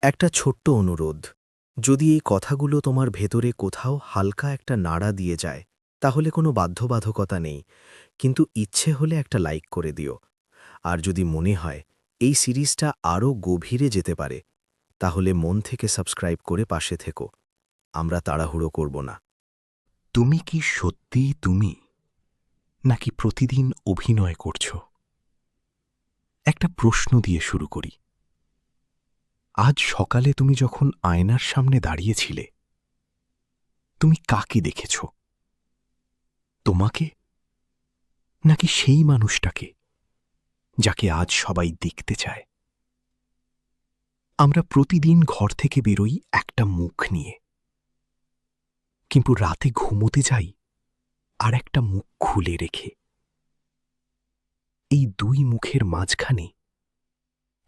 একটা ছোট্ট অনুরোধ, যদি এই কথাগুলো তোমার ভেতরে কোথাও হালকা একটা নাড়া দিয়ে যায়, তাহলে কোনো বাধ্যবাধকতা নেই, কিন্তু ইচ্ছে হলে একটা লাইক করে দিও। আর যদি মনে হয় এই সিরিজটা আরও গভীরে যেতে পারে, তাহলে মন থেকে সাবস্ক্রাইব করে পাশে থেকো। আমরা তাড়াহুড়ো করব না। তুমি কি সত্যিই তুমি, নাকি প্রতিদিন অভিনয় করছো? একটা প্রশ্ন দিয়ে শুরু করি। আজ সকালে তুমি যখন আয়নার সামনে দাঁড়িয়েছিলে, তুমি কাকে দেখেছ? তোমাকে, নাকি সেই মানুষটাকে যাকে আজ সবাই দেখতে চায়? আমরা প্রতিদিন ঘর থেকে বেরোই একটা মুখ নিয়ে, কিন্তু রাতে ঘুমোতে যাই আর একটা মুখ খুলে রেখে। এই দুই মুখের মাঝখানে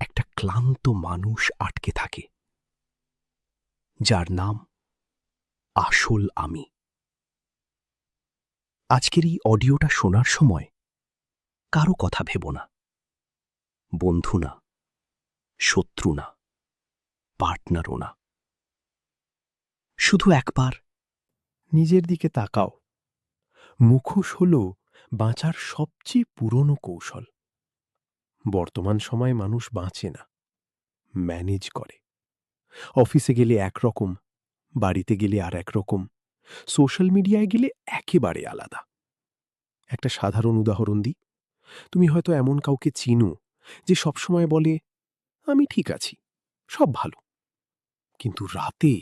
একটা ক্লান্ত মানুষ আটকে থাকে, যার নাম আসল আমি। আজকের এই অডিওটা শোনার সময় কারো কথা ভেব না, বন্ধু না, শত্রু না, পার্টনারও না। শুধু একবার নিজের দিকে তাকাও। মুখোশ হল বাঁচার সবচেয়ে পুরনো কৌশল। বর্তমান সময়ে মানুষ বাঁচে না, ম্যানেজ করে। অফিসে গেলে একরকম, বাড়িতে গেলে আর একরকম, সোশ্যাল মিডিয়ায় গেলে একেবারে আলাদা। একটা সাধারণ উদাহরণ দিই। তুমি হয়তো এমন কাউকে চিনো যে সবসময় বলে, আমি ঠিক আছি, সব ভালো। কিন্তু রাতে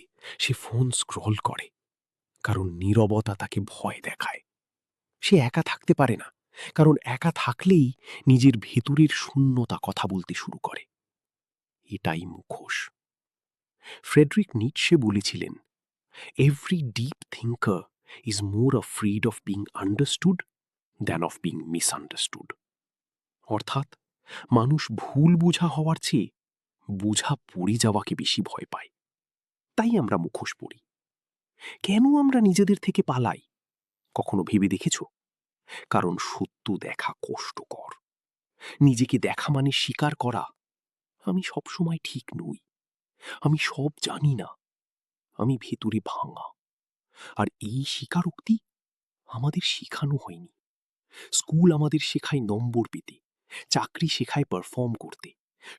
সে ফোন স্ক্রল করে, কারণ নীরবতা তাকে ভয় দেখায়। সে একা থাকতে পারে না, কারণ একা থাকলেই নিজের ভেতরের শূন্যতা কথা বলতে শুরু করে। এটাই মুখোশ। ফ্রেডরিক নিটশে বলেছিলেন, every deep thinker is more afraid of being understood than of being misunderstood. অর্থাৎ মানুষ ভুল বোঝা হওয়ার চেয়ে বোঝা পড়ে যাওয়াকে বেশি ভয় পায়। তাই আমরা মুখোশ পরি। কেন আমরা নিজেদের থেকে পালাই? কখনো ভেবে দেখেছ? কারণ সত্য দেখা কষ্টকর। নিজেকে দেখা মানে স্বীকার করা, আমি সবসময় ঠিক নই, আমি সব জানি না, আমি ভেতরে ভাঙা। আর এই স্বীকারোক্তি আমাদের শেখানো হয়নি। স্কুল আমাদের শেখায় নম্বর পেতে, চাকরি শেখায় পারফর্ম করতে,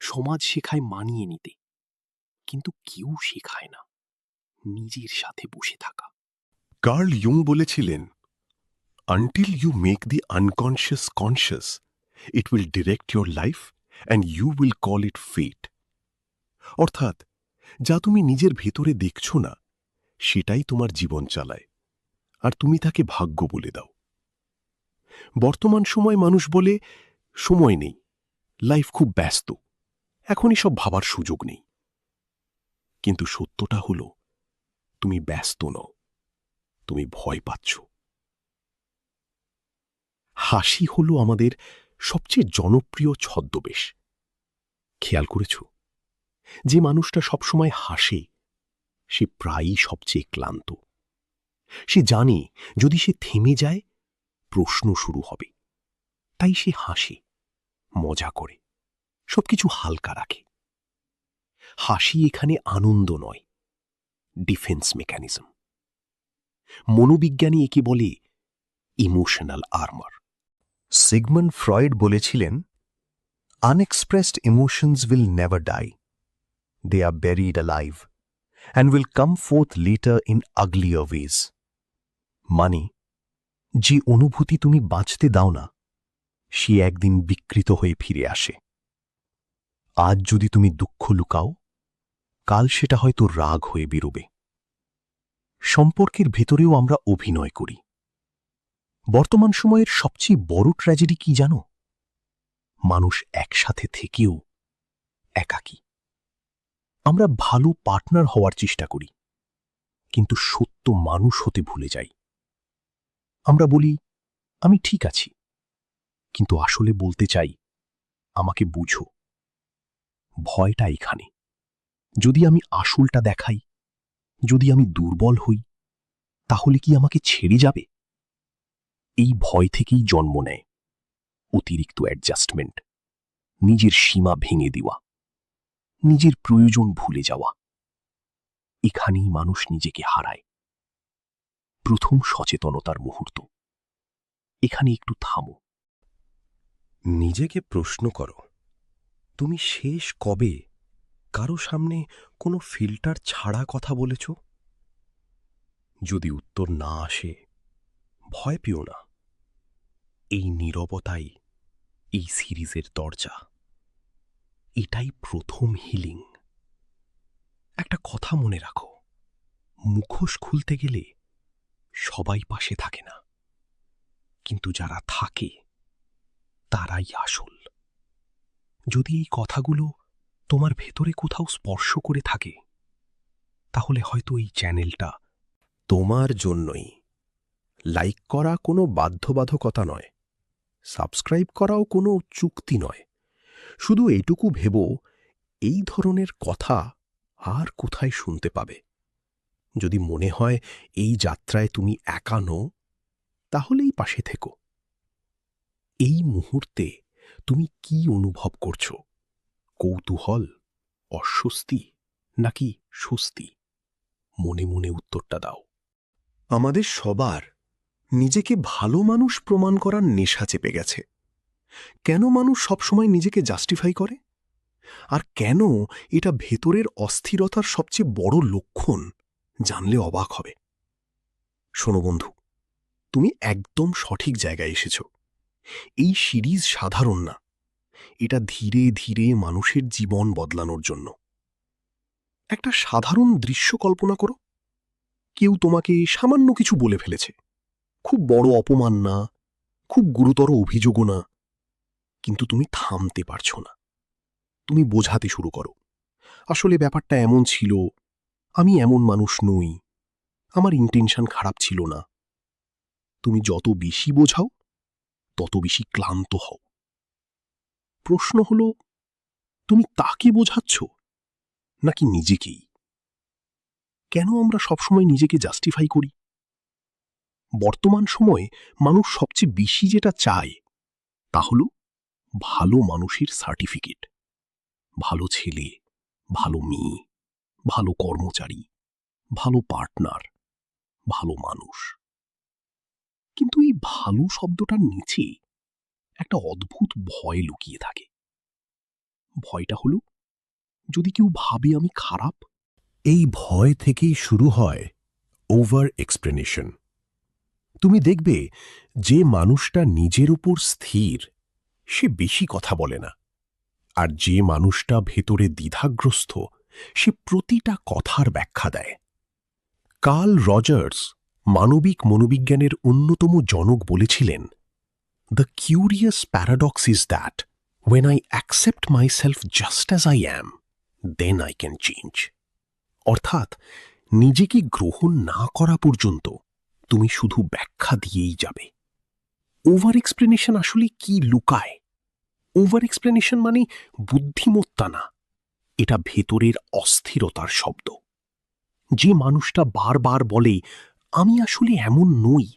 সমাজ শেখায় মানিয়ে নিতে, কিন্তু কেউ শেখায় না নিজের সাথে বসে থাকা। কার্ল ইয়ুং বলেছিলেন, until you make the unconscious conscious, it will direct your life and you will call it fate. অর্থাৎ, যা তুমি নিজের ভেতরে দেখছ না, সেটাই তোমার জীবন চালায়, আর তুমি তাকে ভাগ্য বলে দাও। বর্তমান সময় মানুষ বলে, সময় নেই, লাইফ খুব ব্যস্ত, এখনই সব ভাবার সুযোগ নেই। কিন্তু সত্যটা হলো, তুমি ব্যস্ত নও, তুমি ভয় পাচ্ছ। হাসি হল আমাদের সবচেয়ে জনপ্রিয় ছদ্মবেশ। খেয়াল করেছ, যে মানুষটা সবসময় হাসে সে প্রায়ই সবচেয়ে ক্লান্ত। সে জানে যদি সে থেমে যায়, প্রশ্ন শুরু হবে। তাই সে হাসে, মজা করে, সবকিছু হালকা রাখে। হাসি এখানে আনন্দ নয়, ডিফেন্স মেকানিজম। মনোবিজ্ঞানী একে বলে ইমোশনাল আর্মার। সিগমন্ড ফ্রয়েড বলেছিলেন, unexpressed emotions will never die, they are buried alive and will come forth later in uglier ways. মানে, যে অনুভূতি তুমি বাঁচতে দাও না, সে একদিন বিকৃত হয়ে ফিরে আসে। আজ যদি তুমি দুঃখ লুকাও, কাল সেটা হয়তো রাগ হয়ে বেরোবে। সম্পর্কের ভেতরেও আমরা অভিনয় করি। বর্তমান সময়ের সবচেয়ে বড় ট্র্যাজেডি কি জানো? মানুষ একসাথে থেকেও একাকী। আমরা ভালো পার্টনার হওয়ার চেষ্টা করি, কিন্তু সত্য মানুষ হতে ভুলে যাই। আমরা বলি, আমি ঠিক আছি, কিন্তু আসলে বলতে চাই, আমাকে বুঝো। ভয়টা এখানে, যদি আমি আসলটা দেখাই, যদি আমি দুর্বল হই, তাহলে কি আমাকে ছেড়ে যাবে? এই ভয় থেকেই জন্ম নেয় অতিরিক্ত অ্যাডজাস্টমেন্ট, নিজের সীমা ভেঙে দেওয়া। নিজের প্রয়োজন ভুলে যাওয়া। এখানেই মানুষ নিজেকে হারায়। প্রথম সচেতনতার মুহূর্ত। এখানে একটু থামো। নিজেকে প্রশ্ন করো, তুমি শেষ কবে কারো সামনে কোনো ফিল্টার ছাড়া কথা বলেছ? যদি উত্তর না আসে, ভয় পেও না। এই নীরবতাই এই সিরিজের দরজা। এটাই প্রথম হিলিং। একটা কথা মনে রাখো, মুখোশ খুলতে গেলে সবাই পাশে থাকে না, কিন্তু যারা থাকে তারাই আসল। যদি এই কথাগুলো তোমার ভেতরে কোথাও স্পর্শ করে থাকে, তাহলে হয়তো এই চ্যানেলটা তোমার জন্যই। লাইক করা কোনো বাধ্যবাধকতা নয়, সাবস্ক্রাইব করাও কোনো চুক্তি নয়। শুধু এইটুকু ভেবো, এই ধরনের কথা আর কোথায় শুনতে পাবে। যদি মনে হয় এই যাত্রায় তুমি একা নও, তাহলেই পাশে থেকো। এই মুহূর্তে তুমি কি অনুভব করছো? কৌতূহল, অস্বস্তি নাকি স্বস্তি? মনে মনে উত্তরটা দাও। আমাদের সবার নিজেকে ভালো মানুষ প্রমাণ করার নেশা চেপে গেছে। কেন মানুষ সবসময় নিজেকে জাস্টিফাই করে? আর কেন এটা ভেতরের অস্থিরতার সবচেয়ে বড় লক্ষণ? জানলে অবাক হবে। শোনো বন্ধু, তুমি একদম সঠিক জায়গায় এসেছ। এই সিরিজ সাধারণ না, এটা ধীরে ধীরে মানুষের জীবন বদলানোর জন্য। একটা সাধারণ দৃশ্য কল্পনা করো। কেউ তোমাকে সামান্য কিছু বলে ফেলেছে, খুব বড় অপমান না, খুব গুরুতর অভিযোগও না, কিন্তু তুমি থামতে পারছো না। তুমি বোঝাতে শুরু করো, আসলে ব্যাপারটা এমন ছিল, আমি এমন মানুষ নই, আমার ইন্টেনশন খারাপ ছিল না। তুমি যত বেশি বোঝাও, তত বেশি ক্লান্ত হও। প্রশ্ন হলো, তুমি তাকে বোঝাচ্ছ নাকি নিজেকেই? কেন আমরা সবসময় নিজেকে জাস্টিফাই করি? বর্তমান সময়ে মানুষ সবচেয়ে বেশি যেটা চায় তা হল ভালো মানুষের সার্টিফিকেট। ভালো ছেলে, ভালো মেয়ে, ভালো কর্মচারী, ভালো পার্টনার, ভালো মানুষ। কিন্তু এই ভালো শব্দটার নিচে একটা অদ্ভুত ভয় লুকিয়ে থাকে। ভয়টা হলো, যদি কেউ ভাবে আমি খারাপ। এই ভয় থেকেই শুরু হয় ওভার এক্সপ্লেনেশন। তুমি দেখবে যে মানুষটা নিজের উপর স্থির, সে বেশি কথা বলে না। আর যে মানুষটা ভেতরে দ্বিধাগ্রস্ত, সে প্রতিটা কথার ব্যাখ্যা দেয়। কার্ল রজার্স, মানবিক মনোবিজ্ঞানের অন্যতম জনক, বলেছিলেন, "the curious paradox is that when I accept myself just as I am, then I can change." অর্থাৎ, নিজেকে গ্রহণ না করা পর্যন্ত তুমি শুধু ব্যাখ্যা দিয়েই যাবে। ওভার এক্সপ্লেনেশন আসলে কি লুকায়? ওভার এক্সপ্লেনেশন মানে বুদ্ধিমত্তা না, এটা ভেতরের অস্থিরতার শব্দ। যে মানুষটা বারবার বলে আমি আসলে এমন নই,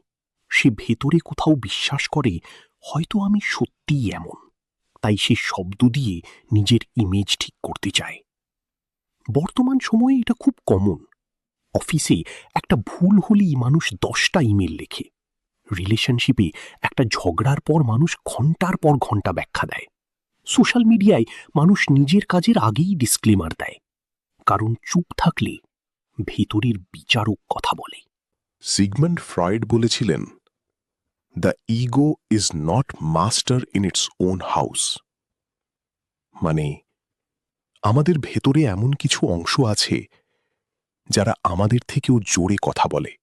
সে ভেতরে কোথাও বিশ্বাস করে হয়তো আমি সত্যিই এমন, তাই সে শব্দ দিয়ে নিজের ইমেজ ঠিক করতে চায়। বর্তমান সময়ে এটা খুব কমন। অফিসে একটা ভুল হলেই মানুষ 10টা ইমেল লেখে। রিলেশনশিপে একটা ঝগড়ার পর মানুষ ঘন্টার পর ঘন্টা ব্যাখ্যা দেয়। সোশ্যাল মিডিয়ায় মানুষ নিজের কাজের আগেই ডিসক্লেমার দেয়, কারণ চুপ থাকলে ভেতরের বিচারক কথা বলে। সিগমন্ড ফ্রয়েড বলেছিলেন, the ego is not master in its own house. মানে, আমাদের ভেতরে এমন কিছু অংশ আছে যারা আমাদের থেকেও জোরে কথা বলে,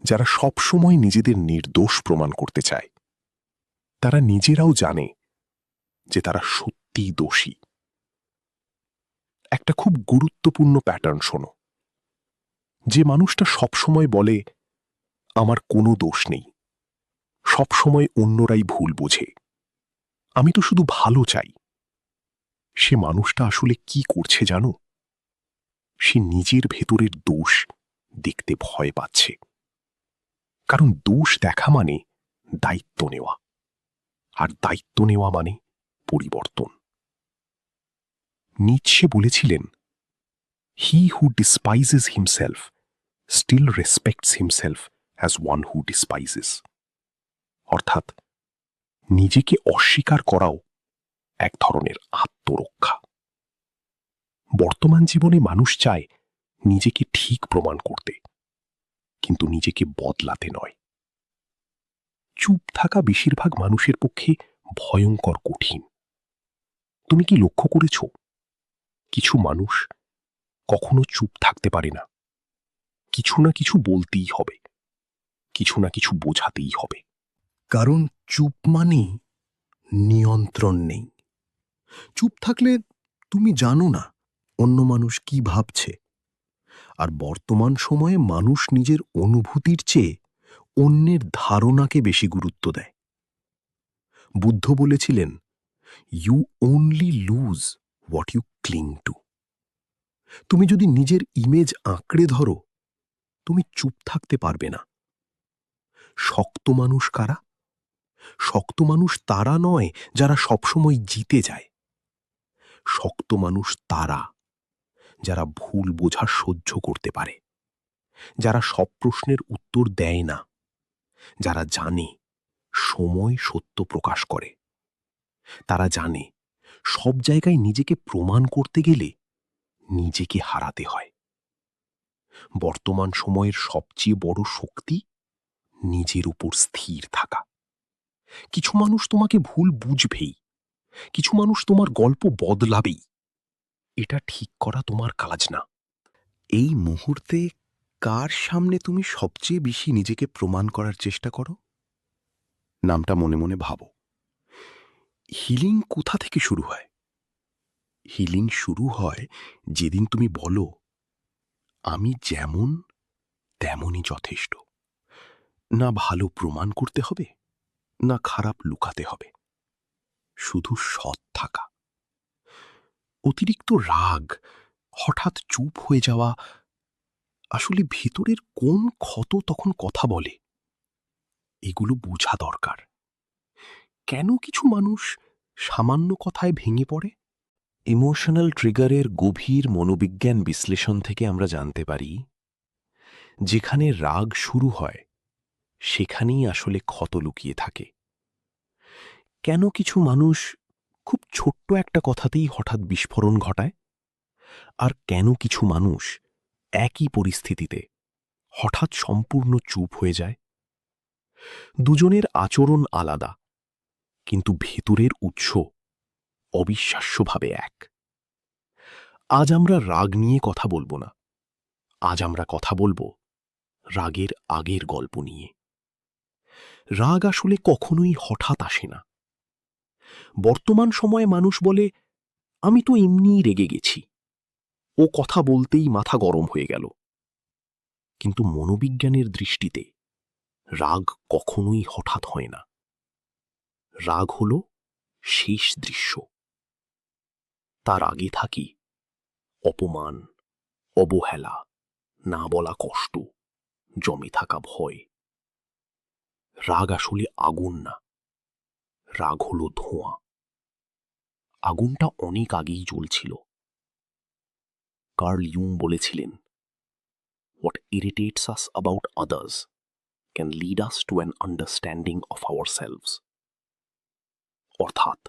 যারা সবসময় নিজেদের নির্দোষ প্রমাণ করতে চায়। তারা নিজেরাও জানে যে তারা সত্যিই দোষী। একটা খুব গুরুত্বপূর্ণ প্যাটার্ন শোনো। যে মানুষটা সবসময় বলে আমার কোনো দোষ নেই, সবসময় অন্যরাই ভুল বোঝে, আমি তো শুধু ভালো চাই, সে মানুষটা আসলে কি করছে জানো? সে নিজের ভেতরের দোষ দেখতে ভয় পাচ্ছে। কারণ দোষ দেখা মানে দায়িত্ব নেওয়া, আর দায়িত্ব নেওয়া মানে পরিবর্তন। নিৎশে বলেছিলেন, he who despises himself still respects himself as one who despises. অর্থাৎ নিজেকে অস্বীকার করাও এক ধরনের আত্মরক্ষা। বর্তমান জীবনে মানুষ চায় নিজেকে ঠিক প্রমাণ করতে, কিন্তু নিজেকে বদলাতে নয়। চুপ থাকা বেশিরভাগ মানুষের পক্ষে ভয়ঙ্কর কঠিন। তুমি কি লক্ষ্য করেছ, কিছু মানুষ কখনো চুপ থাকতে পারে না, কিছু না কিছু বলতেই হবে, কিছু না কিছু বোঝাতেই হবে। কারণ চুপ মানেই নিয়ন্ত্রণ নেই। চুপ থাকলে তুমি জানো না অন্য মানুষ কি ভাবছে। আর বর্তমান সময়ে মানুষ নিজের অনুভূতির চেয়ে অন্যের ধারণাকে বেশি গুরুত্ব দেয়। বুদ্ধ বলেছিলেন, you only lose what you cling to. তুমি যদি নিজের ইমেজ আঁকড়ে ধরো, তুমি চুপ থাকতে পারবে না। শক্ত মানুষ কারা? শক্ত মানুষ তারা নয় যারা সবসময় জিতে যায়। শক্ত মানুষ তারা যারা ভুল বোঝা সহ্য করতে পারে, যারা সব প্রশ্নের উত্তর দেয় না, যারা জানে সময় সত্য প্রকাশ করে, তারা জানে সব জায়গায় নিজেকে প্রমাণ করতে গেলে নিজেকে হারাতে হয়। বর্তমান সময়ের সবচেয়ে বড় শক্তি নিজের উপর স্থির থাকা। কিছু মানুষ তোমাকে ভুল বুঝবেই, কিছু মানুষ তোমার গল্প বদলাবেই। এটা ঠিক করা তোমার কাজ না। এই মুহূর্তে কার সামনে তুমি সবচেয়ে বেশি নিজেকে প্রমাণ করার চেষ্টা করো? নামটা মনে মনে ভাবো। হিলিং কোথা থেকে শুরু হয়? হিলিং শুরু হয় যেদিন তুমি বলো, আমি যেমন তেমনই যথেষ্ট। না ভালো প্রমাণ করতে হবে, না খারাপ লুকাতে হবে, শুধু সৎ থাকা। অতিরিক্ত রাগ, হঠাৎ চুপ হয়ে যাওয়া, আসলে ভিতরের কোন ক্ষত তখন কথা বলে, এগুলো বোঝা দরকার। কেন কিছু মানুষ সামান্য কথায় ভেঙে পড়ে? ইমোশনাল ট্রিগারের গভীর মনোবিজ্ঞান বিশ্লেষণ থেকে আমরা জানতে পারি, যেখানে রাগ শুরু হয় সেখানেই আসলে ক্ষত লুকিয়ে থাকে। কেন কিছু মানুষ খুব ছোট্ট একটা কথাতেই হঠাৎ বিস্ফোরণ ঘটায়, আর কেন কিছু মানুষ একই পরিস্থিতিতে হঠাৎ সম্পূর্ণ চুপ হয়ে যায়? দুজনের আচরণ আলাদা, কিন্তু ভেতরের উৎস অবিশ্বাস্যভাবে এক। আজ আমরা রাগ নিয়ে কথা বলবো না, আজ আমরা কথা বলবো রাগের আগের গল্প নিয়ে। রাগ আসলে কখনোই হঠাৎ আসে না। বর্তমান সময়ে মানুষ বলে, আমি তো এমনিই রেগে গেছি, ও কথা বলতেই মাথা গরম হয়ে গেল। কিন্তু মনোবিজ্ঞানের দৃষ্টিতে রাগ কখনোই হঠাৎ হয় না। রাগ হল শেষ দৃশ্য। তার আগে থাকে অপমান, অবহেলা, না বলা কষ্ট, জমে থাকা ভয়। রাগ আসলে আগুন না, রাগ হল ধোঁয়া। আগুনটা অনেক আগেই জ্বলছিল। কার্ল ইয়ুং বলেছিলেন, What irritates us about others can lead us to an understanding of ourselves. অর্থাৎ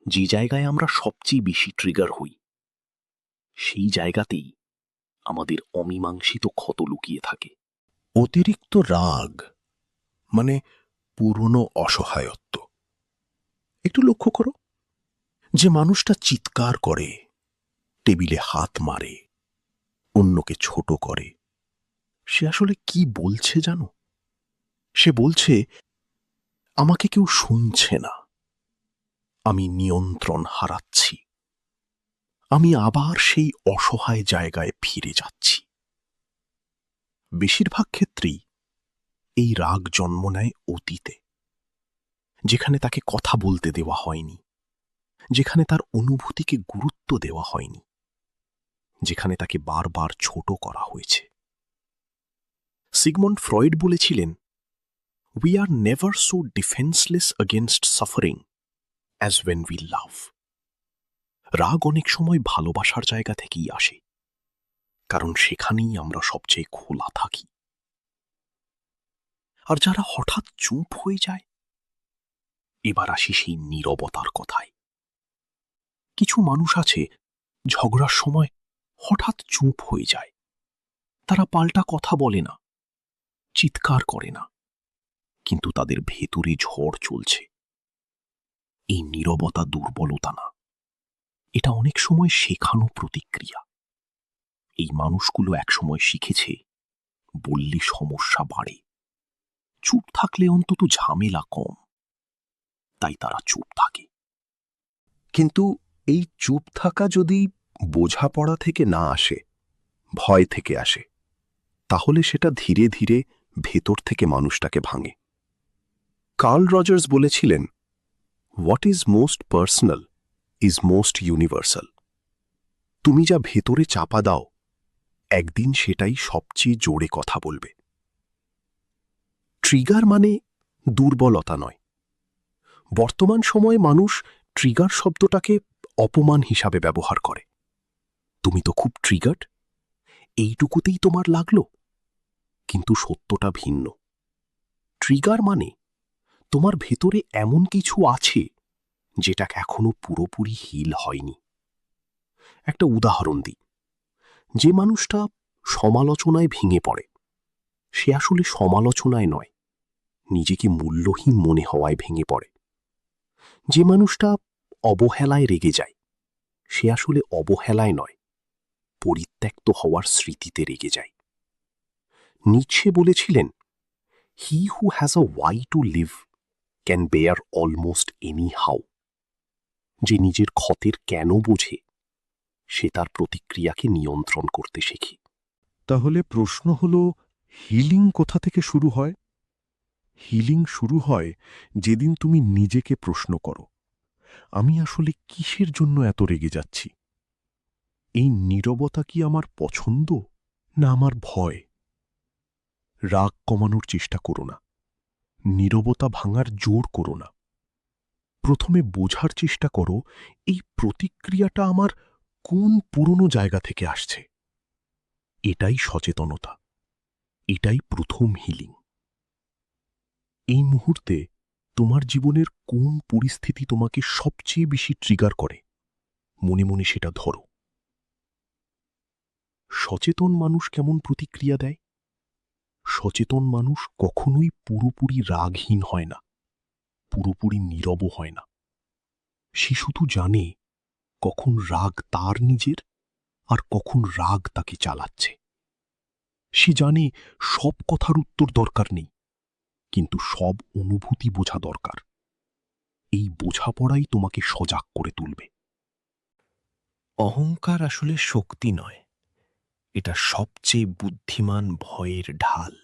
যে জায়গায় আমরা সবচেয়ে বেশি ট্রিগার হই, সেই জায়গাতেই আমাদের অমীমাংসিত ক্ষত লুকিয়ে থাকে। অতিরিক্ত রাগ মানে পুরনো অসহায়ত্ব। একটু লক্ষ্য করো, যে মানুষটা চিৎকার করে, টেবিলে হাত মারে, অন্যকে ছোট করে, সে আসলে কি বলছে জানো? সে বলছে, আমাকে কেউ শুনছে না, আমি নিয়ন্ত্রণ হারাচ্ছি, আমি আবার সেই অসহায় জায়গায় ফিরে যাচ্ছি। বেশিরভাগ ক্ষেত্রেই এই রাগ জন্ম নেয় অতীতে, যেখানে তাকে কথা বলতে দেওয়া হয়নি, যেখানে তার অনুভূতিকে গুরুত্ব দেওয়া হয়নি, যেখানে তাকে বারবার ছোট করা হয়েছে। সিগমন্ড ফ্রয়েড বলেছিলেন, We are never so defenseless against suffering as when we love. রাগ অনেক সময় ভালোবাসার জায়গা থেকেই আসে, কারণ সেখানেই আমরা সবচেয়ে খোলা থাকি। আর যারা হঠাৎ চুপ হয়ে যায়, এবার আসি সেই নীরবতার কথায়। কিছু মানুষ আছে ঝগড়ার সময় হঠাৎ চুপ হয়ে যায়। তারা পাল্টা কথা বলে না, চিৎকার করে না, কিন্তু তাদের ভেতরে ঝড় চলছে। এই নীরবতা দুর্বলতা না, এটা অনেক সময় শেখানো প্রতিক্রিয়া। এই মানুষগুলো একসময় শিখেছে বললে সমস্যা বাড়ে, চুপ থাকলে অন্তত ঝামেলা কম, তাই তারা চুপ থাকে। কিন্তু এই চুপ থাকা যদি বোঝাপড়া থেকে না আসে, ভয় থেকে আসে, তাহলে সেটা ধীরে ধীরে ভেতর থেকে মানুষটাকে ভাঙে। কার্ল রজার্স বলেছিলেন, what is most personal is most universal. তুমি যা ভেতরে চাপা দাও, একদিন সেটাই সবচেয়ে জোরে কথা বলবে। ট্রিগার মানে দুর্বলতা নয়। বর্তমান সময়ে মানুষ ট্রিগার শব্দটাকে অপমান হিসাবে ব্যবহার করে। তুমি তো খুব ট্রিগার্ড, এইটুকুতেই তোমার লাগলো। কিন্তু সত্যটা ভিন্ন। ট্রিগার মানে তোমার ভেতরে এমন কিছু আছে যেটা এখনো পুরোপুরি হিল হয়নি। একটা উদাহরণ দিই, যে মানুষটা সমালোচনায় ভেঙে পড়ে, সে আসলে সমালোচনায় নয়, নিজেকে মূল্যহীন মনে হওয়ায় ভেঙে পড়ে। যে মানুষটা অবহেলায় রেগে যায়, সে আসলে অবহেলায় নয়, পরিত্যক্ত হওয়ার স্মৃতিতে রেগে যায়। নিৎসে বলেছিলেন, he who has a why to live can bear almost any how. যে নিজের ক্ষতের কেন বোঝে, সে তার প্রতিক্রিয়াকে নিয়ন্ত্রণ করতে শেখে। তাহলে প্রশ্ন হল, হিলিং কোথা থেকে শুরু হয়? হিলিং শুরু হয় যেদিন তুমি নিজেকে প্রশ্ন করো, আমি আসলে কিসের জন্য এত রেগে যাচ্ছি? এই নীরবতা কি আমার পছন্দ না আমার ভয়? রাগ কমানোর চেষ্টা করো না, নীরবতা ভাঙার জোর করো না। প্রথমে বোঝার চেষ্টা করো এই প্রতিক্রিয়াটা আমার কোন পুরনো জায়গা থেকে আসছে। এটাই সচেতনতা, এটাই প্রথম হিলিং। এই মুহূর্তে তোমার জীবনের কোন পরিস্থিতি তোমাকে সবচেয়ে বেশি ট্রিগার করে, মনে মনে সেটা ধরো। সচেতন মানুষ কেমন প্রতিক্রিয়া দেয়? সচেতন মানুষ কখনোই পুরোপুরি রাগহীন হয় না, পুরোপুরি নীরব হয় না। সে শুধু জানে কখন রাগ তার নিজের আর কখন রাগ তাকে চালাচ্ছে। সে জানে সব কথার উত্তর দরকার নেই, কিন্তু সব অনুভূতি বোঝা দরকার। এই বোঝাপড়াই তোমাকে সজাগ করে তুলবে। অহংকার আসলে শক্তি নয়, এটা সবচেয়ে বুদ্ধিমান ভয়ের ঢাল।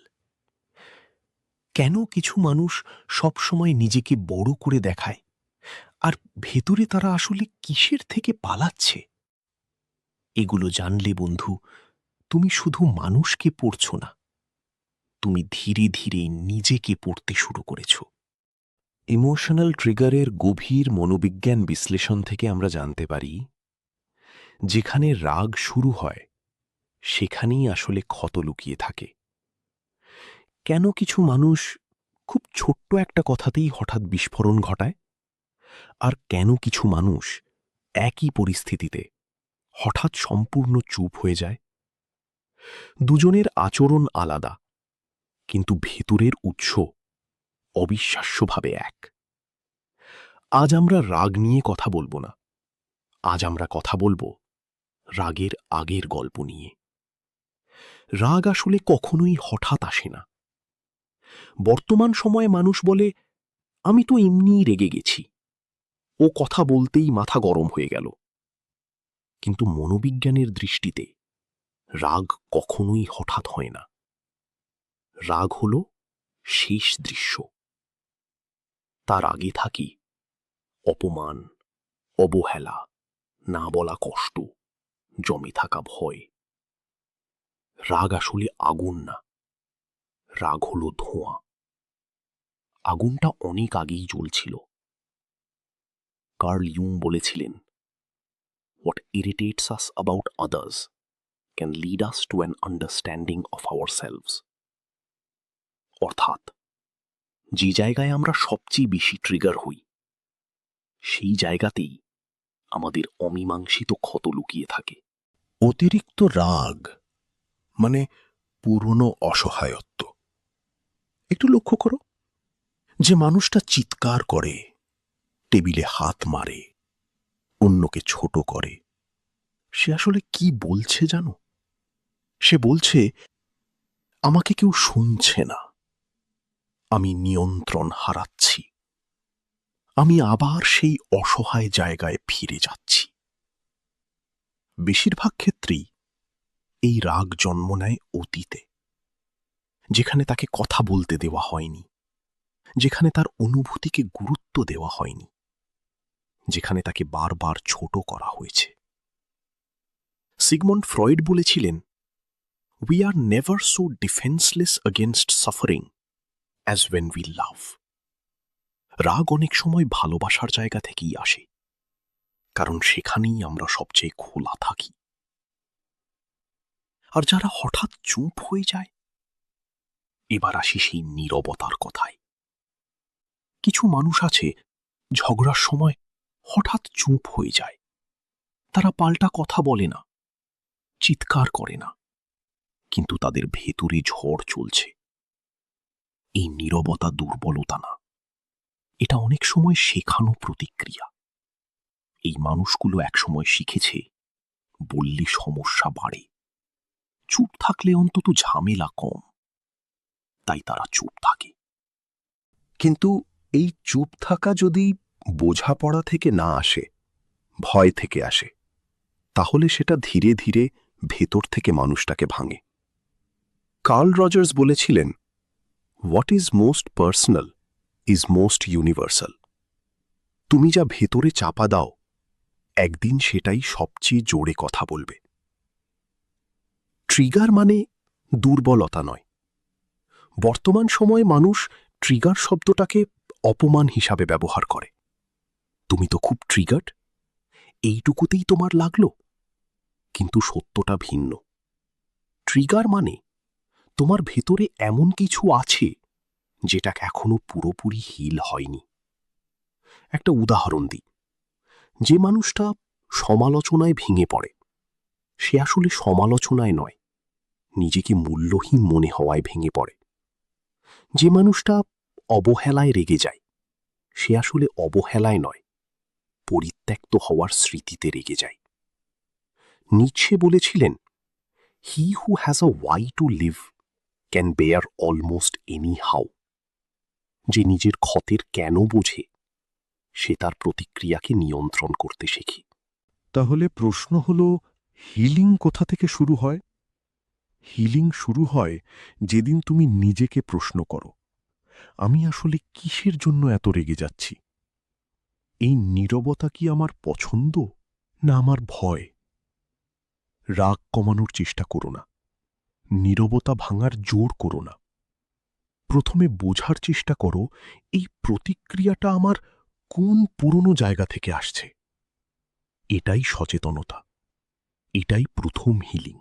কেন কিছু মানুষ সবসময় নিজেকে বড় করে দেখায়, আর ভেতরে তারা আসলে কিসের থেকে পালাচ্ছে? এগুলো জানলে বন্ধু, তুমি শুধু মানুষকে পড়ছ না, তুমি ধীরে ধীরে নিজেকে পড়তে শুরু করেছ। ইমোশনাল ট্রিগারের গভীর মনোবিজ্ঞান বিশ্লেষণ থেকে আমরা জানতে পারি, যেখানে রাগ শুরু হয় সেখানেই আসলে ক্ষত লুকিয়ে থাকে। কেন কিছু মানুষ খুব ছোট্ট একটা কথাতেই হঠাৎ বিস্ফোরণ ঘটায়, আর কেন কিছু মানুষ একই পরিস্থিতিতে হঠাৎ সম্পূর্ণ চুপ হয়ে যায়? দুজনের আচরণ আলাদা, কিন্তু ভেতরের উৎস অবিশ্বাস্যভাবে এক। আজ আমরা রাগ নিয়ে কথা বলবো না, আজ আমরা কথা বলবো রাগের আগের গল্প নিয়ে। রাগ আসলে কখনোই হঠাৎ আসে না। বর্তমান সময়ে মানুষ বলে, আমি তো এমনিই রেগে গেছি, ও কথা বলতেই মাথা গরম হয়ে গেল। কিন্তু মনোবিজ্ঞানের দৃষ্টিতে রাগ কখনোই হঠাৎ হয় না। রাগ হল শেষ দৃশ্য। তার আগে থাকি অপমান, অবহেলা, না বলা কষ্ট, জমে থাকা ভয়। রাগ আসলে আগুন না, রাগ হল ধোঁয়া। আগুনটা অনেক আগেই জ্বলছিল। কার্ল ইয়ুং বলেছিলেন, what irritates us about others can lead us to an understanding of ourselves. অর্থাৎ যে জায়গায় আমরা সবচেয়ে বেশি ট্রিগার হই সেই জায়গাতেই আমাদের অমীমাংসিত ক্ষত লুকিয়ে থাকে। অতিরিক্ত রাগ মানে পুরনো অসহায়ত্ব। একটু লক্ষ্য করো, যে মানুষটা চিৎকার করে, টেবিলে হাত মারে, অন্যকে ছোট করে, সে আসলে কি বলছে জানো? সে বলছে, আমাকে কেউ শুনছে না, আমি নিয়ন্ত্রণ হারাচ্ছি, আমি আবার সেই অসহায় জায়গায় ফিরে যাচ্ছি। বেশিরভাগ ক্ষেত্রেই এই রাগ জন্ম নেয় অতীতে, যেখানে তাকে কথা বলতে দেওয়া হয়নি, যেখানে তার অনুভূতিকে গুরুত্ব দেওয়া হয়নি, যেখানে তাকে বারবার ছোট করা হয়েছে। সিগমন্ড ফ্রয়েড বলেছিলেন, "We are never so defenseless against suffering as when we love." রাগ অনেক সময় ভালোবাসার জায়গা থেকেই আসে, কারণ সেখানেই আমরা সবচেয়ে খোলা থাকি। আর যারা হঠাৎ চুপ হয়ে যায়, এবার আসি সেই নীরবতার কথায়। কিছু মানুষ আছে ঝগড়ার সময় হঠাৎ চুপ হয়ে যায়, তারা পাল্টা কথা বলে না, চিৎকার করে না, কিন্তু তাদের ভেতরে ঝড় চলছে। এই নীরবতা দুর্বলতা না, এটা অনেক সময় শেখানো প্রতিক্রিয়া। এই মানুষগুলো একসময় শিখেছে বললে সমস্যা বাড়ে, চুপ থাকলে অন্তত ঝামেলা কম, তাই তারা চুপ থাকে। কিন্তু এই চুপ থাকা যদি বোঝাপড়া থেকে না আসে, ভয় থেকে আসে, তাহলে সেটা ধীরে ধীরে ভেতর থেকে মানুষটাকে ভাঙে। কার্ল রজার্স বলেছিলেন, "what is most personal is most universal." তুমি যা ভেতরে চাপা দাও, একদিন সেটাই সবচেয়ে জোরে কথা বলবে। ট্রিগার মানে দুর্বলতা নয়। বর্তমান সময়ে মানুষ ট্রিগার শব্দটাকে অপমান হিসাবে ব্যবহার করে। তুমি তো খুব ট্রিগার্ড, এইটুকুতেই তোমার লাগলো। কিন্তু সত্যটা ভিন্ন। ট্রিগার মানে তোমার ভেতরে এমন কিছু আছে যেটা এখনো পুরোপুরি হিল হয়নি। একটা উদাহরণ দিই, যে মানুষটা সমালোচনায় ভেঙে পড়ে, সে আসলে সমালোচনায় নয়, নিজেকে মূল্যহীন মনে হওয়ায় ভেঙে পড়ে। যে মানুষটা অবহেলায় রেগে যায়, সে আসলে অবহেলায় নয়, পরিত্যক্ত হওয়ার স্মৃতিতে রেগে যায়। নিৎসে বলেছিলেন, "he who has a why to live can bear almost any how." যে নিজের ক্ষতের কেন বোঝে, সে তার প্রতিক্রিয়াকে নিয়ন্ত্রণ করতে শেখে। তাহলে প্রশ্ন হল, হিলিং কোথা থেকে শুরু হয়? হিলিং শুরু হয় যেদিন তুমি নিজেকে প্রশ্ন করো, আমি আসলে কিসের জন্য এত রেগে যাচ্ছি? এই নীরবতা কি আমার পছন্দ না আমার ভয়? রাগ কমানোর চেষ্টা করো না, নীরবতা ভাঙার জোর করো না। প্রথমে বোঝার চেষ্টা করো, এই প্রতিক্রিয়াটা আমার কোন পুরনো জায়গা থেকে আসছে। এটাই সচেতনতা, এটাই প্রথম হিলিং।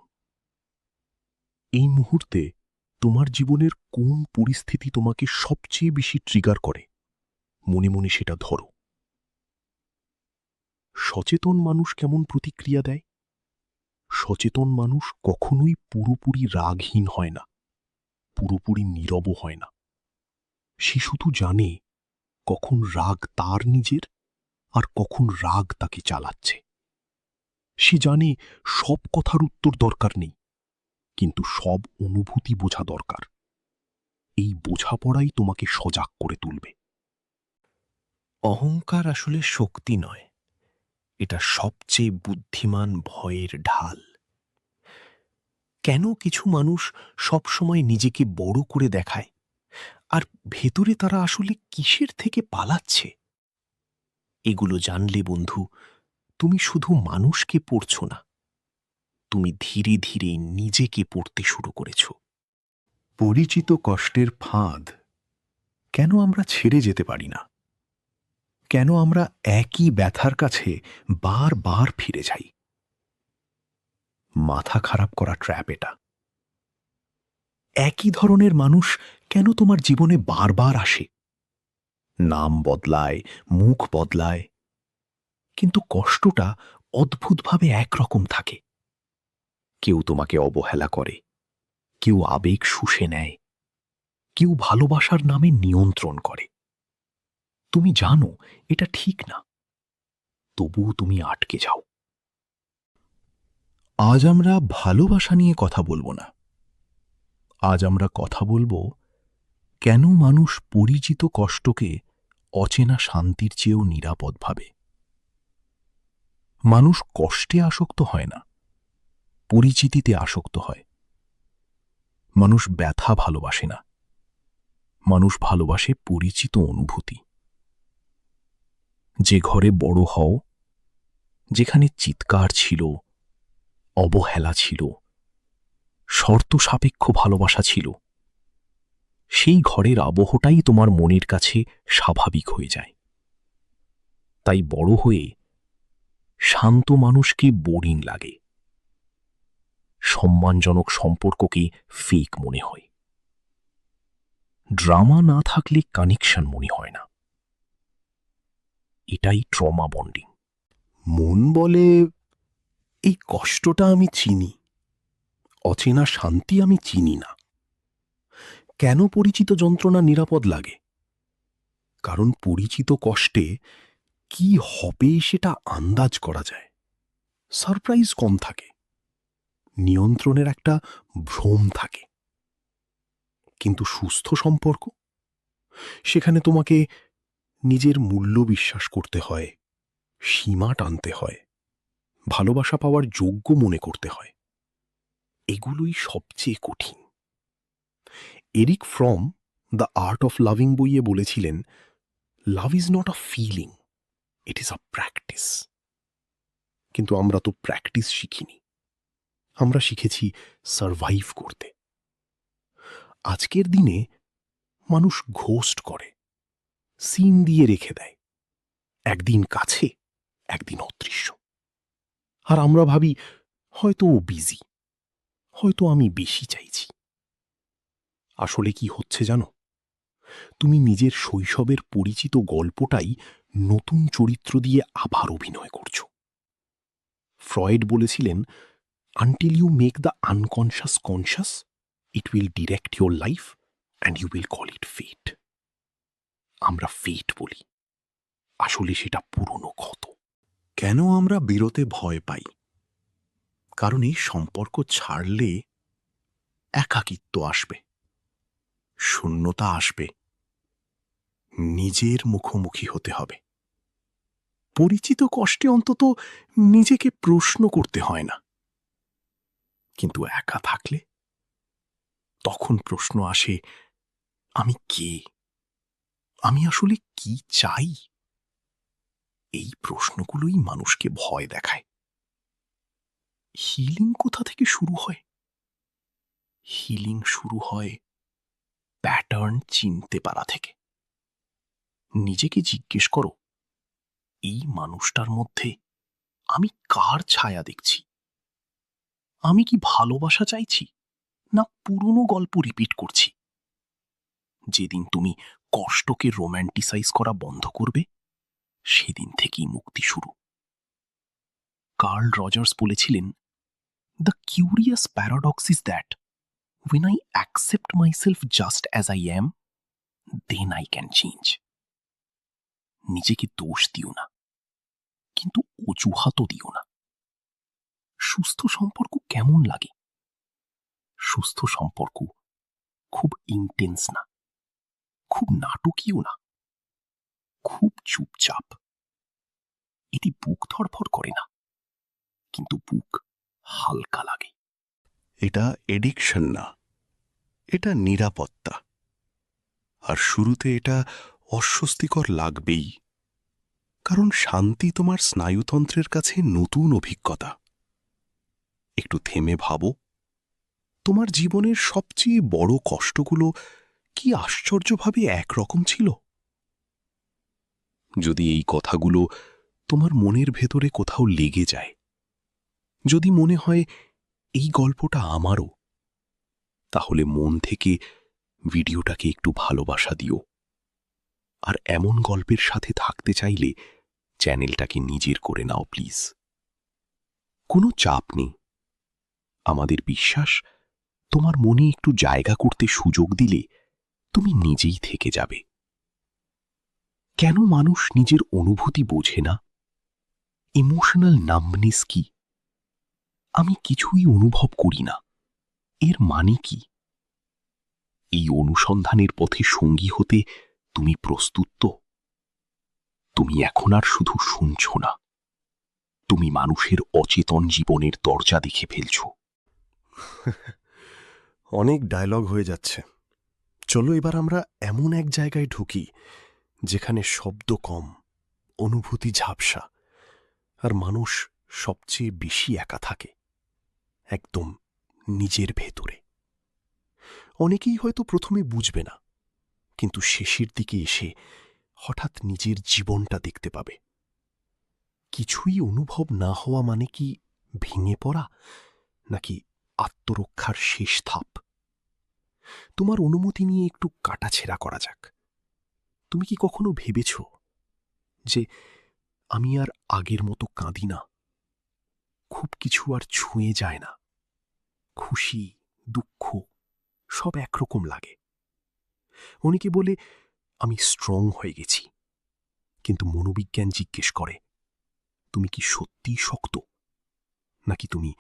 এই মুহূর্তে তোমার জীবনের কোন পরিস্থিতি তোমাকে সবচেয়ে বেশি ট্রিগার করে, মনে মনে সেটা ধরো। সচেতন মানুষ কেমন প্রতিক্রিয়া দেয়? সচেতন মানুষ কখনোই পুরোপুরি রাগহীন হয় না, পুরোপুরি নীরব হয় না। সে শুধু জানে কখন রাগ তার নিজের আর কখন রাগ তাকে চালাচ্ছে। সে জানে সব কথার উত্তর দরকার নেই, কিন্তু সব অনুভূতি বোঝা দরকার। এই বোঝাপড়াই তোমাকে সজাগ করে তুলবে। অহংকার আসলে শক্তি নয়, এটা সবচেয়ে বুদ্ধিমান ভয়ের ঢাল। কেন কিছু মানুষ সবসময় নিজেকে বড় করে দেখায়, আর ভেতরে তারা আসলে কিসের থেকে পালাচ্ছে? এগুলো জানলে বন্ধু, তুমি শুধু মানুষকে পড়ছ না, তুমি ধীরে ধীরে নিজেকে পড়তে শুরু করেছ। পরিচিত কষ্টের ফাঁদ কেন আমরা ছেড়ে যেতে পারি না? কেন আমরা একই ব্যথার কাছে বারবার ফিরে যাই? মাথা খারাপ করা ট্র্যাপ এটা। একই ধরনের মানুষ কেন তোমার জীবনে বারবার আসে? নাম বদলায়, মুখ বদলায়, কিন্তু কষ্টটা অদ্ভুতভাবে একরকম থাকে। কেউ তোমাকে অবহেলা করে, কেউ আবেগ শুষে নেয়, কেউ ভালোবাসার নামে নিয়ন্ত্রণ করে। তুমি জানো এটা ঠিক না, তবুও তুমি আটকে যাও। আজ আমরা ভালোবাসা নিয়ে কথা বলবো না। আজ আমরা কথা বলবো কেন মানুষ পরিচিত কষ্টকে অচেনা শান্তির চেয়েও নিরাপদ ভাবে। মানুষ কষ্টে আসক্ত হয় না, পরিচিতিতে আসক্ত হয়। মানুষ ব্যথা ভালোবাসে না, মানুষ ভালোবাসে পরিচিত অনুভূতি। যে ঘরে বড় হও, যেখানে চিৎকার ছিল, অবহেলা ছিল, শর্ত সাপেক্ষ ভালোবাসা ছিল, সেই ঘরের আবহটাই তোমার মনের কাছে স্বাভাবিক হয়ে যায়। তাই বড় হয়ে শান্ত মানুষকে বোরিং লাগে, সম্মানজনক সম্পর্ককে ফেক মনে হয়, ড্রামা না থাকলে কানেকশন মনে হয় না। এটাই ট্রমা বন্ডিং। মন বলে, এই কষ্টটা আমি চিনি, অচেনা শান্তি আমি চিনি না। কেন পরিচিত যন্ত্রণা নিরাপদ লাগে? কারণ পরিচিত কষ্টে কি হবে সেটা আন্দাজ করা যায়, সারপ্রাইজ কম থাকে, নিয়ন্ত্রণের একটা ভ্রম থাকে। কিন্তু সুস্থ সম্পর্ক, সেখানে তোমাকে নিজের মূল্য বিশ্বাস করতে হয়, সীমা টানতে হয়, ভালোবাসা পাওয়ার যোগ্য মনে করতে হয়। এগুলোই সবচেয়ে কঠিন। Erich Fromm the art of loving বইয়ে বলেছিলেন, love is not a feeling, it is a practice. কিন্তু আমরা তো প্র্যাকটিস শিখিনি, আমরা শিখেছি সারভাইভ করতে। আজকের দিনে মানুষ ঘোস্ট করে, সিন দিয়ে রেখে দেয়, একদিন কাছে, একদিন অদৃশ্য। আর আমরা ভাবি হয়তো ও বিজি, হয়তো আমি বেশি চাইছি। আসলে কি হচ্ছে জানো? তুমি নিজের শৈশবের পরিচিত গল্পটাই নতুন চরিত্র দিয়ে আবার অভিনয় করছো। ফ্রয়েড বলেছিলেন, until you make the unconscious conscious, it will direct your life and you will call it fate. আমরা ফেট বলি, আসলে সেটা পুরনো ক্ষত। কেন আমরা বেরোতে ভয় পাই? কারণ এই সম্পর্ক ছাড়লে একাকিত্ব আসবে, শূন্যতা আসবে, নিজের মুখোমুখি হতে হবে। পরিচিত কষ্টে অন্তত নিজেকে প্রশ্ন করতে হয় না, কিন্তু একা থাকলে তখন প্রশ্ন আসে, আমি কে? আমি আসলে কি চাই? এই প্রশ্নগুলোই মানুষকে ভয় দেখায়। হিলিং কোথা থেকে শুরু হয়? হিলিং শুরু হয় প্যাটার্ন চিনতে পারা থেকে। নিজেকে জিজ্ঞেস করো, এই মানুষটার মধ্যে আমি কার ছায়া দেখছি? আমি কি ভালোবাসা চাইছি, না পুরনো গল্প রিপিট করছি? যেদিন তুমি কষ্টকে রোম্যান্টিসাইজ করা বন্ধ করবে, সেদিন থেকেই মুক্তি শুরু। কার্ল রজার্স বলেছিলেন, the curious paradox is that when I accept myself just as I am, then I can change. নিজেকে দোষ দিও না, কিন্তু অজুহাতও দিও না। সুস্থ সম্পর্ক কেমন লাগে? সুস্থ সম্পর্ক খুব ইন্টেন্স না, খুব নাটকীয় না, খুব চুপচাপ। এটি বুক ধড়ফড় করে না, কিন্তু বুক হালকা লাগে। এটা এডিকশন না, এটা নিরাপত্তা। আর শুরুতে এটা অস্বস্তিকর লাগবেই, কারণ শান্তি তোমার স্নায়ুতন্ত্রের কাছে নতুন অভিজ্ঞতা। একটু থেমে ভাবো, তোমার জীবনের সবচেয়ে বড় কষ্টগুলো কি আশ্চর্যভাবে একরকম ছিল? যদি এই কথাগুলো তোমার মনের ভেতরে কোথাও লেগে যায়, যদি মনে হয় এই গল্পটা আমারও, তাহলে মন থেকে ভিডিওটাকে একটু ভালোবাসা দিও। আর এমন গল্পের সাথে থাকতে চাইলে চ্যানেলটাকে নিজের করে নাও প্লিজ। কোনো চাপ নেই, আমাদের বিশ্বাস তোমার মনে একটু জায়গা করতে সুযোগ দিলে তুমি নিজেই থেকে যাবে। কেন মানুষ নিজের অনুভূতি বোঝে না? ইমোশনাল নাম্বনেস কি? আমি কিছুই অনুভব করি না, এর মানে কি? এই অনুসন্ধানের পথে সঙ্গী হতে তুমি প্রস্তুত তো? তুমি এখন আর শুধু শুনছ না, তুমি মানুষের অচেতন জীবনের দরজা দেখে ফেলছ। অনেক ডায়লগ হয়ে যাচ্ছে। চলো এবার আমরা এমন এক জায়গায় ঢুকি যেখানে শব্দ কম, অনুভূতি ঝাপসা, আর মানুষ সবচেয়ে বেশি একা থাকে, একদম নিজের ভেতরে। অনেকেই হয়তো প্রথমে বুঝবে না, কিন্তু শেষের দিকে এসে হঠাৎ নিজের জীবনটা দেখতে পাবে। কিছুই অনুভব না হওয়া মানে কি ভেঙে পড়া, নাকি আত্মরক্ষার শেষ ধাপ? তোমার অনুমতি নিয়ে একটু কাটাছেঁড়া করা যাক। তুমি কি কখনো ভেবেছ যে আমি আর আগের মতো কাঁদি না, খুব কিছু আর ছুঁয়ে যায় না, খুশি দুঃখ সব একরকম লাগে? অনেকে বলে আমি স্ট্রং হয়ে গেছি, কিন্তু মনোবিজ্ঞান জিজ্ঞেস করে তুমি কি সত্যিই শক্ত, নাকি তুমি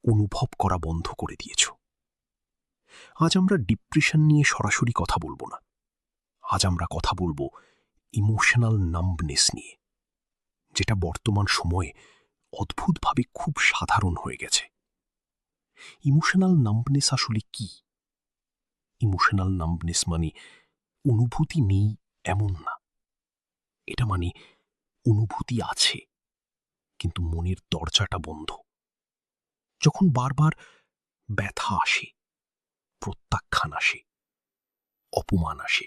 অনুভব করা বন্ধ করে দিয়েছ? আজ আমরা ডিপ্রেশন নিয়ে সরাসরি কথা বলবো না, আজ আমরা কথা বলবো ইমোশনাল নাম্বনেস নিয়ে, যেটা বর্তমান সময়ে অদ্ভুতভাবে খুব সাধারণ হয়ে গেছে। ইমোশনাল নাম্বনেস আসলে কি? ইমোশনাল নাম্বনেস মানে অনুভূতি নেই এমন না, এটা মানে অনুভূতি আছে, কিন্তু মনের দরজাটা বন্ধ। যখন বারবার ব্যথা আসে, প্রত্যাখ্যান আসে, অপমান আসে,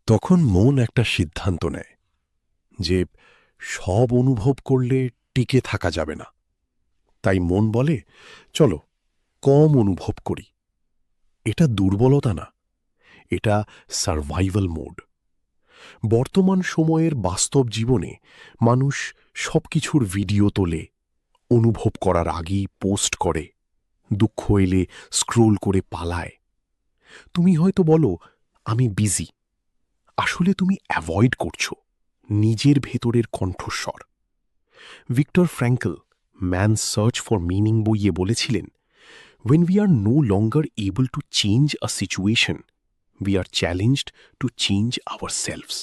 তখন মন একটা সিদ্ধান্ত নেয় যে সব অনুভব করলে টিকে থাকা যাবে না। তাই মন বলে, চলো কম অনুভব করি। এটা দুর্বলতা না, এটা সারভাইভাল মোড। বর্তমান সময়ের বাস্তব জীবনে মানুষ সবকিছুর ভিডিও তোলে, অনুভব করার আগেই পোস্ট করে, দুঃখ এলে স্ক্রোল করে পালায়। তুমি হয়তো বলো আমি বিজি, আসলে তুমি অ্যাভয়েড করছো নিজের ভেতরের কণ্ঠস্বর। Victor Frankl man's search for meaning বইয়ে বলেছিলেন, when we are no longer able to change a situation, we are challenged to change ourselves.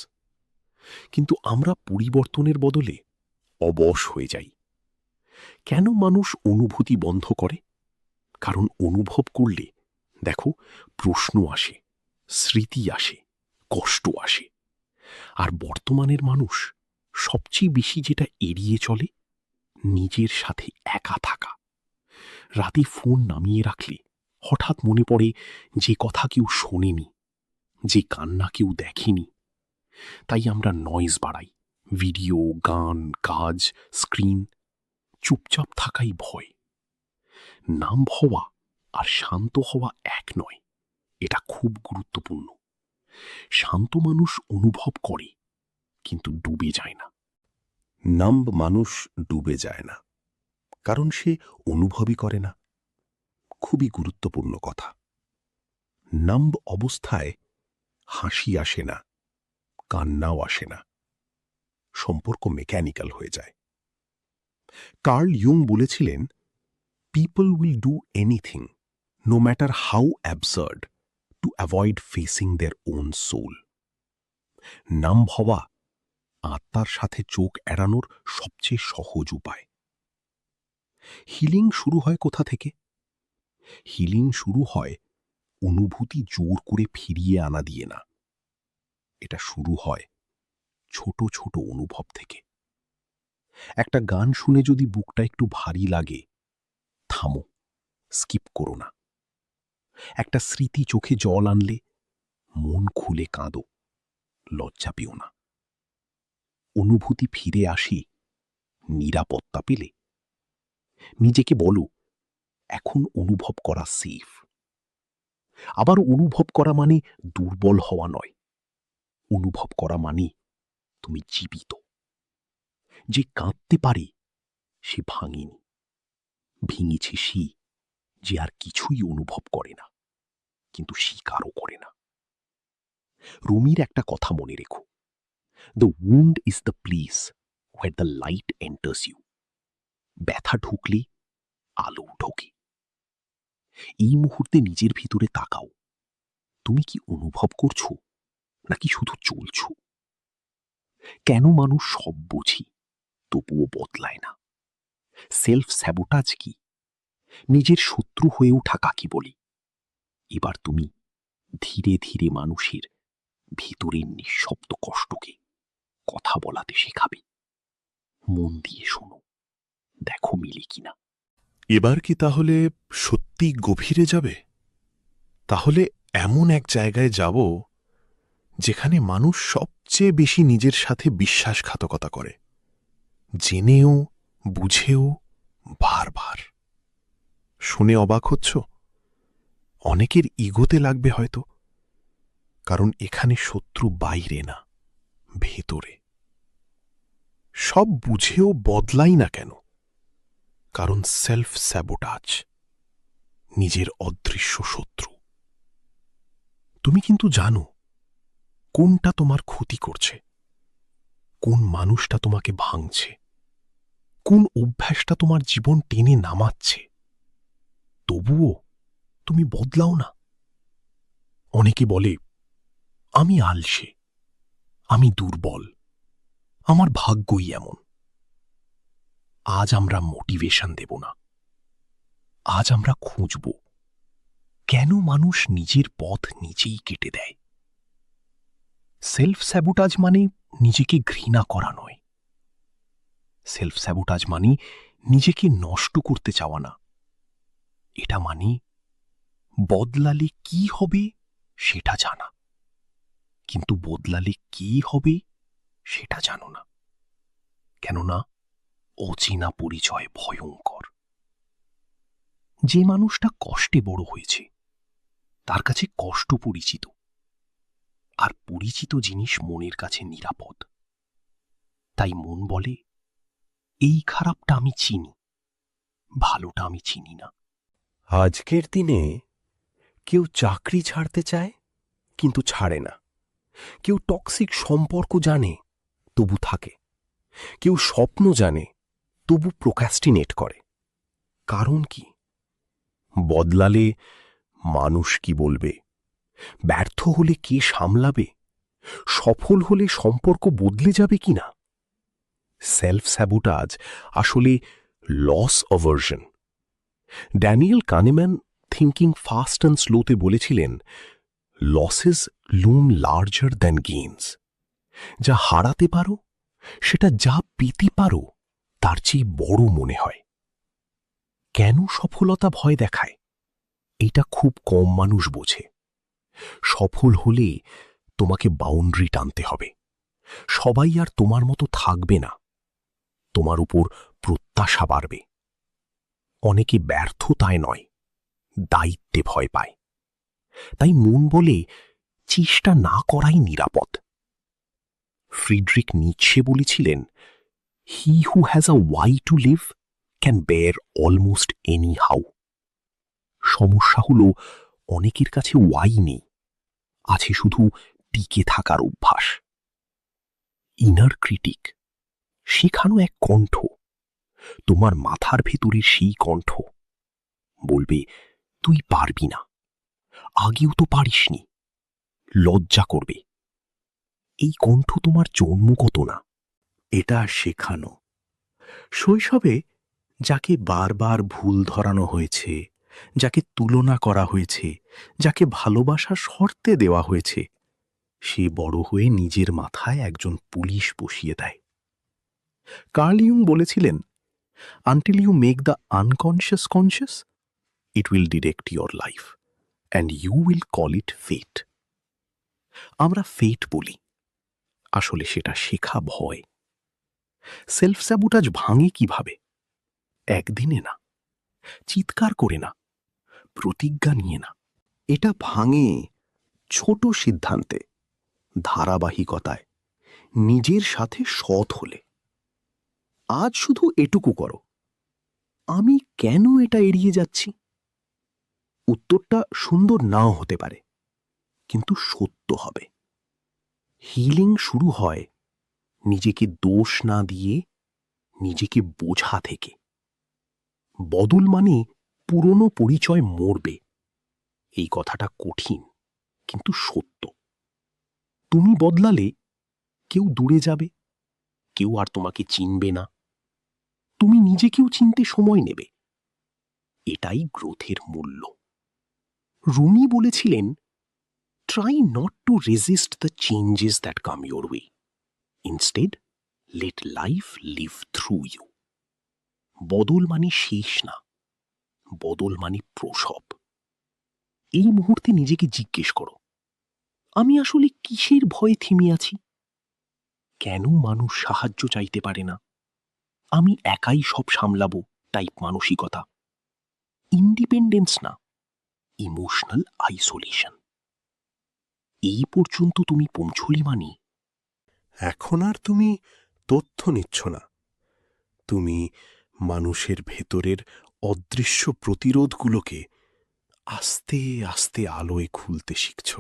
কিন্তু আমরা পরিবর্তনের বদলে অবশ হয়ে যাই। কেন মানুষ অনুভূতি বন্ধ করে? কারণ অনুভব করলে, দেখো, প্রশ্ন আসে, স্মৃতি আসে, কষ্ট আসে। আর বর্তমানের মানুষ সবচেয়ে বেশি যেটা এড়িয়ে চলে, নিজের সাথে একা থাকা। রাতে ফোন নামিয়ে রাখলে হঠাৎ মনে পড়ে যে কথা কেউ শোনেনি, যে কান্না কেউ দেখেনি। তাই আমরা নয়েজ বাড়াই, ভিডিও, গান, কাজ, স্ক্রিন। চুপচাপ থাকাই ভয়। নাম হওয়া আর শান্ত হওয়া এক নয়, এটা খুব গুরুত্বপূর্ণ। শান্ত মানুষ অনুভব করে, কিন্তু ডুবে যায় না। নাম্ব মানুষ ডুবে যায় না, কারণ সে অনুভবই করে না। খুবই গুরুত্বপূর্ণ কথা। নাম্ব অবস্থায় হাসি আসে না, কান্নাও আসে না, সম্পর্ক মেকানিক্যাল হয়ে যায়। কার্ল ইয়ুং বলেছিলেন, people will do anything, no matter how absurd, to avoid facing their own soul. নাম হওয়া আত্মার সাথে চোখ এড়ানোর সবচেয়ে সহজ উপায়। হিলিং শুরু হয় কোথা থেকে? হিলিং শুরু হয় অনুভূতি জোর করে ফিরিয়ে আনা দিয়ে না, এটা শুরু হয় ছোট ছোট অনুভব থেকে। একটা গান শুনে যদি বুকটা একটু ভারী লাগে, থামো, স্কিপ করো না। একটা স্মৃতি চোখে জল আনলে মন খুলে কাঁদো, লজ্জা পেও না। অনুভূতি ফিরে আসে নিরাপত্তা পেলে। নিজেকে বলো, এখন অনুভব করা সেফ। আবার অনুভব করা মানে দুর্বল হওয়া নয়। অনুভব করা মানে তুমি জীবিত। যে কাঁদতে পারে সে ভাঙেনি, ভেঙেছে সে যে আর কিছুই অনুভব করে না, কিন্তু স্বীকারও করে না। রুমির একটা কথা মনে রেখো, the wound is the place where the light enters you. ব্যথা ঢুকলে আলো ঢোকে। এই মুহূর্তে নিজের ভিতরে তাকাও, তুমি কি অনুভব করছো নাকি শুধু চলছো? কেন মানুষ সব বুঝি তবুও বদলায় না? সেলফ স্যাবোটাজ কি? নিজের শত্রু হয়ে ওঠা কাকে বলি? এবার তুমি ধীরে ধীরে মানুষের ভিতরের নিঃশব্দ কষ্টকে কথা বলাতে শেখাবে। মন দিয়ে শোনো, দেখো মিলে কিনা। এবার কি তাহলে সত্যি গভীরে যাবে? তাহলে এমন এক জায়গায় যাব যেখানে মানুষ সবচেয়ে বেশি নিজের সাথে বিশ্বাসঘাতকতা করে, জেনেও বুঝেও বারবার। শুনে অবাক হচ্ছ? অনেকের ইগোতে লাগবে হয়তো, কারণ এখানে শত্রু বাইরে না, ভেতরে। সব বুঝেও বদলাই না কেন? কারণ সেলফ স্যাবোটাজ, নিজের অদৃশ্য শত্রু। তুমি কিন্তু জানো কোনটা তোমার ক্ষতি করছে, কোন মানুষটা তোমাকে ভাঙছে, কোন অভ্যাসটা তোমার জীবন টেনে নামাচ্ছে। তবুও তুমি বদলাও না। অনেকে বলে, আমি আলসে, আমি দুর্বল, আমার ভাগ্যই এমন। আজ আমরা মোটিভেশন দেব না, আজ আমরা খুঁজব কেন মানুষ নিজের পথ নিজেই কেটে দেয়। সেলফ স্যাবোটাজ মানে নিজেকে ঘৃণা করা নয়। সেলফ স্যাবোটাজ মানে নিজেকে নষ্ট করতে চাওয়া না। এটা মানে বদলালে কি হবে সেটা জানা, কিন্তু বদলালে কি হবে সেটা জানো না। কেননা অচেনা পরিচয় ভয়ঙ্কর। যে মানুষটা কষ্টে বড় হয়েছে তার কাছে কষ্ট পরিচিত, আর পরিচিত জিনিস মনের কাছে নিরাপদ। তাই মন বলে, এই খারাপটা আমি চিনি, ভালোটা আমি চিনি না। আজকের দিনে কেউ চাকরি ছাড়তে চায় কিন্তু ছাড়ে না। কেউ টক্সিক সম্পর্ক জানে তবু থাকে। কেউ স্বপ্ন জানে তবু প্রোক্রাস্টিনেট করে। কারণ কি? বদলালে মানুষ কি বলবে? ব্যর্থ হলে কে সামলাবে? সফল হলে সম্পর্ক বদলে যাবে কিনা? সেলফ স্যাবোটাজ আসলে loss aversion. Daniel Kahneman thinking fast and স্লোতে বলেছিলেন, losses loom larger than gains. যা হারাতে পারো সেটা যা পেতে পারো তার চেয়ে বড় মনে হয়। কেন সফলতা ভয় দেখায়? এটা খুব কম মানুষ বোঝে। সফল হলে তোমাকে বাউন্ডারি টানতে হবে। সবাই আর তোমার মতো থাকবে না, তোমার উপর প্রত্যাশা বাড়বে। অনেকে ব্যর্থতায় নয়, দায়িত্বে ভয় পায়। তাই মন বলে চেষ্টা না করাই নিরাপদ। ফ্রিডরিক নিৎসে বলেছিলেন, he who has a why to live can bear almost any how. সমস্যা হলো অনেকের কাছে ওয়াই নেই, আছে শুধু টিকে থাকার অভ্যাস। ইনার ক্রিটিক শেখানো এক কণ্ঠ, তোমার মাথার ভেতরের সেই কণ্ঠ বলবে, তুই পারবি না, আগেও তো পারিসনি, লজ্জা করবে। এই কণ্ঠ তোমার জন্মগত না, এটা শেখানো। শৈশবে যাকে বারবার ভুল ধরানো হয়েছে, যাকে তুলনা করা হয়েছে, যাকে ভালোবাসার শর্তে দেওয়া হয়েছে, সে বড় হয়ে নিজের মাথায় একজন পুলিশ বসিয়ে দেয়। কার্ল ইয়ুং বলেছিলেন, until you make the unconscious conscious, it will direct your life and you will call it fate. আমরা ফেট বলি, আসলে সেটা শেখা ভয়। সেলফ স্যাবোটাজ ভাঙে কিভাবে? একদিনে না, চিৎকার করে না, প্রতিজ্ঞা নিয়ে না। এটা ভাঙে ছোট সিদ্ধান্তে, ধারাবাহিকতায়, নিজের সাথে সৎ হলে। আজ শুধু এটুকু করো, আমি কেন এটা এড়িয়ে যাচ্ছি? উত্তরটা সুন্দর নাও হতে পারে, কিন্তু সত্য হবে। হিলিং শুরু হয় নিজেকে দোষ না দিয়ে, নিজেকে বোঝা থেকে। বদল মানে পুরনো পরিচয় মরবে। এই কথাটা কঠিন, কিন্তু সত্য। তুমি বদলালে কেউ দূরে যাবে, কেউ আর তোমাকে চিনবে না। তুমি নিজেকেও চিনতে সময় নেবে। এটাই গ্রোথের মূল্য। রুমি বলেছিলেন, try not to resist the changes that come your way, instead let life live through you. বদল মানে শেষ না, বদল মানে প্রসব। এই মুহূর্তে নিজেকে জিজ্ঞেস করো, আমি আসলে কিসের ভয়ে থেমে আছি? কেন মানুষ সাহায্য চাইতে পারে না? আমি একাই সব সামলাবো টাইপ মানসিকতা। ইন্ডিপেন্ডেন্স না, ইমোশনাল আইসোলেশন। এই পর্যন্ত তুমি পৌঁছলি মানে এখন আর তুমি তথ্য নিচ্ছ না, তুমি মানুষের ভেতরের অদৃশ্য প্রতিরোধগুলোকে আস্তে আস্তে আলোয় খুলতে শিখছ।